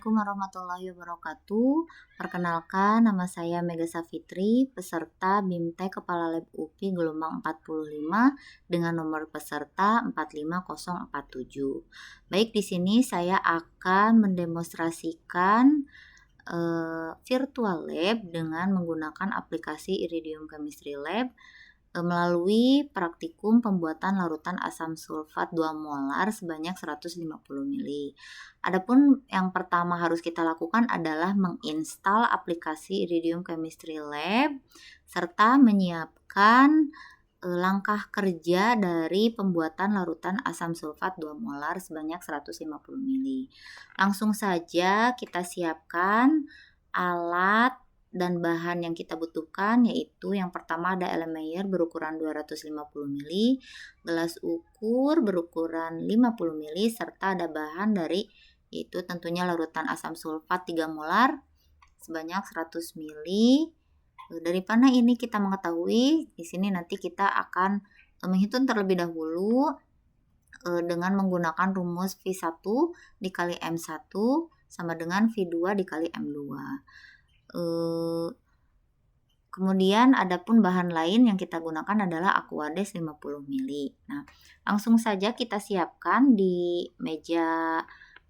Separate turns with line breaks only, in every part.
Assalamualaikum warahmatullahi wabarakatuh. Perkenalkan, nama saya Mega Safitri, peserta BIMTEK Kepala Lab UPI gelombang 45 dengan nomor peserta 45047. Baik, di sini saya akan mendemonstrasikan virtual lab dengan menggunakan aplikasi Iridium Chemistry Lab melalui praktikum pembuatan larutan asam sulfat 2 molar sebanyak 150 ml. Adapun yang pertama harus kita lakukan adalah menginstal aplikasi Iridium Chemistry Lab serta menyiapkan langkah kerja dari pembuatan larutan asam sulfat 2 molar sebanyak 150 ml. Langsung saja kita siapkan alat dan bahan yang kita butuhkan, yaitu yang pertama ada Erlenmeyer berukuran 250 ml, gelas ukur berukuran 50 ml, serta ada bahan dari yaitu tentunya larutan asam sulfat 3 molar sebanyak 100 ml. Dari mana ini kita mengetahui? Di sini nanti kita akan menghitung terlebih dahulu dengan menggunakan rumus V1 dikali M1 sama dengan V2 dikali M2. Kemudian adapun bahan lain yang kita gunakan adalah Aquades 50 ml. Nah, langsung saja kita siapkan di meja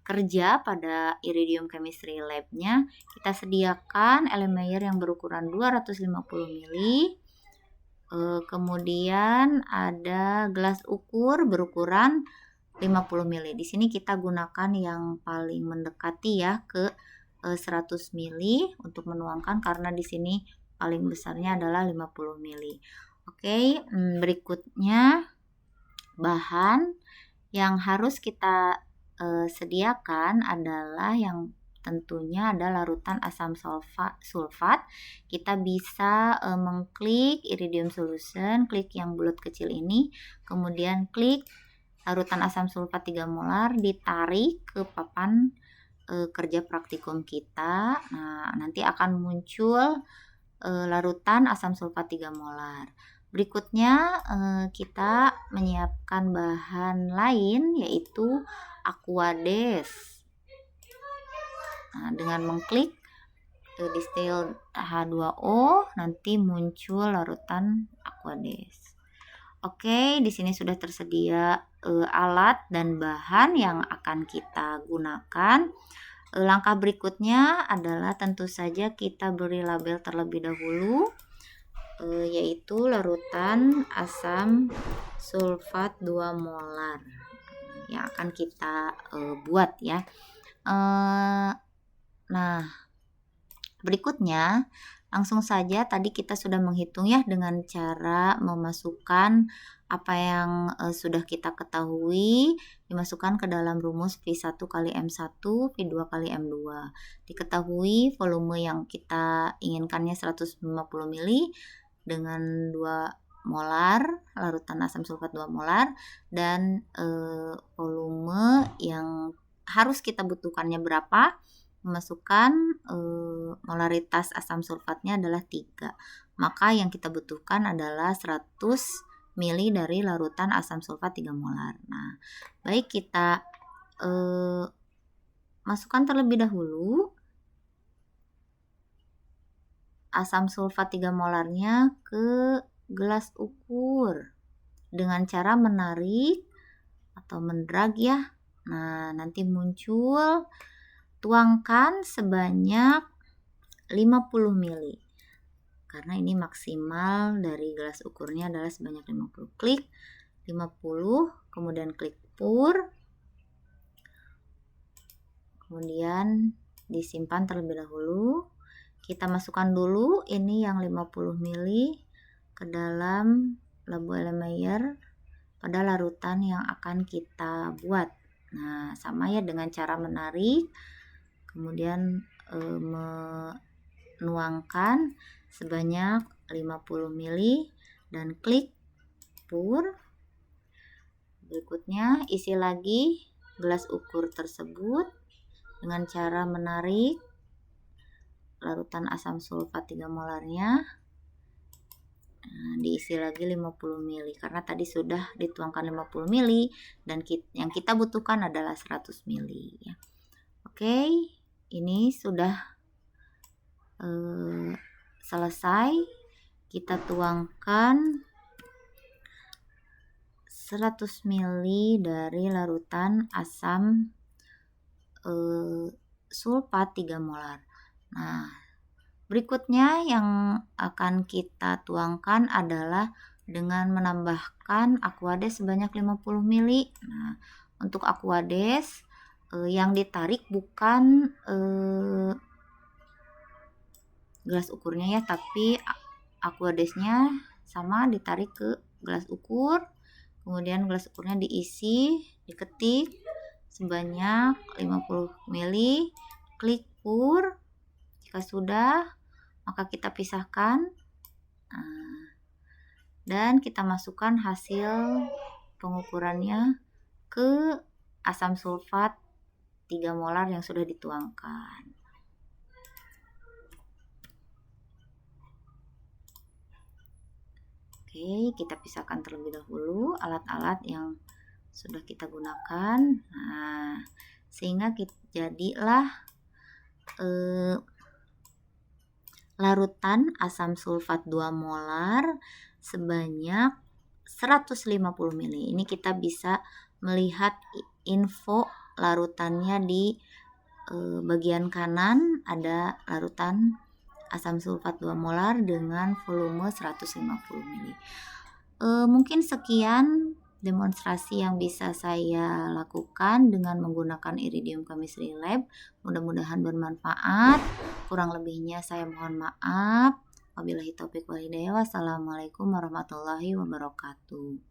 kerja pada Iridium Chemistry Lab-nya. Kita sediakan Erlenmeyer yang berukuran 250 ml. Kemudian ada gelas ukur berukuran 50 ml. Di sini kita gunakan yang paling mendekati ya ke 100 ml untuk menuangkan karena di sini paling besarnya adalah 50 ml. Oke, berikutnya bahan yang harus kita sediakan adalah yang tentunya ada larutan asam sulfat. Kita bisa mengklik Iridium Solution, klik yang bulat kecil ini, kemudian klik larutan asam sulfat 3 molar, ditarik ke papan kerja praktikum kita. Nah, nanti akan muncul larutan asam sulfat 3 molar. Berikutnya kita menyiapkan bahan lain yaitu Aquades. Nah, dengan mengklik distill H2O nanti muncul larutan Aquades. Oke, di sini sudah tersedia alat dan bahan yang akan kita gunakan. Langkah berikutnya adalah tentu saja kita beri label terlebih dahulu, yaitu larutan asam sulfat 2 molar yang akan kita buat ya. Nah, berikutnya langsung saja tadi kita sudah menghitung ya dengan cara memasukkan apa yang sudah kita ketahui dimasukkan ke dalam rumus V1 kali M1, V2 kali M2. Diketahui volume yang kita inginkannya 150 ml dengan 2 molar larutan asam sulfat 2 molar dan volume yang harus kita butuhkannya berapa? Memasukkan molaritas asam sulfatnya adalah 3. Maka yang kita butuhkan adalah 100 ml dari larutan asam sulfat 3 molar. Nah, baik kita masukkan terlebih dahulu asam sulfat 3 molarnya ke gelas ukur dengan cara menarik atau mendrag ya. Nah, nanti muncul, tuangkan sebanyak 50 ml. Karena ini maksimal dari gelas ukurnya adalah sebanyak 50. Klik 50, kemudian klik pour. Kemudian disimpan terlebih dahulu. Kita masukkan dulu ini yang 50 ml ke dalam labu Erlenmeyer pada larutan yang akan kita buat. Nah, sama ya dengan cara menarik, kemudian menuangkan sebanyak 50 ml dan klik pour. Berikutnya isi lagi gelas ukur tersebut dengan cara menarik larutan asam sulfat 3 molarnya. Nah, diisi lagi 50 ml karena tadi sudah dituangkan 50 ml dan yang kita butuhkan adalah 100 ml ya. Oke. ini sudah selesai. Kita tuangkan 100 ml dari larutan asam sulfat 3 molar. Nah, berikutnya yang akan kita tuangkan adalah dengan menambahkan Aquades sebanyak 50 ml. Nah, untuk Aquades yang ditarik bukan gelas ukurnya ya, tapi Aquadesnya sama ditarik ke gelas ukur. Kemudian gelas ukurnya diisi, diketik sebanyak 50 ml, klik pour. Jika sudah, maka kita pisahkan dan kita masukkan hasil pengukurannya ke asam sulfat 3 molar yang sudah dituangkan. Oke, kita pisahkan terlebih dahulu alat-alat yang sudah kita gunakan. Nah, sehingga jadilah larutan asam sulfat 2 molar sebanyak 150 ml. Ini kita bisa melihat info larutannya di bagian kanan, ada larutan asam sulfat 2 molar dengan volume 150 ml. Mungkin sekian demonstrasi yang bisa saya lakukan dengan menggunakan Iridium Chemistry Lab. Mudah-mudahan bermanfaat. Kurang lebihnya saya mohon maaf. Wabillahi taufiq wal hidayah. Wassalamualaikum warahmatullahi wabarakatuh.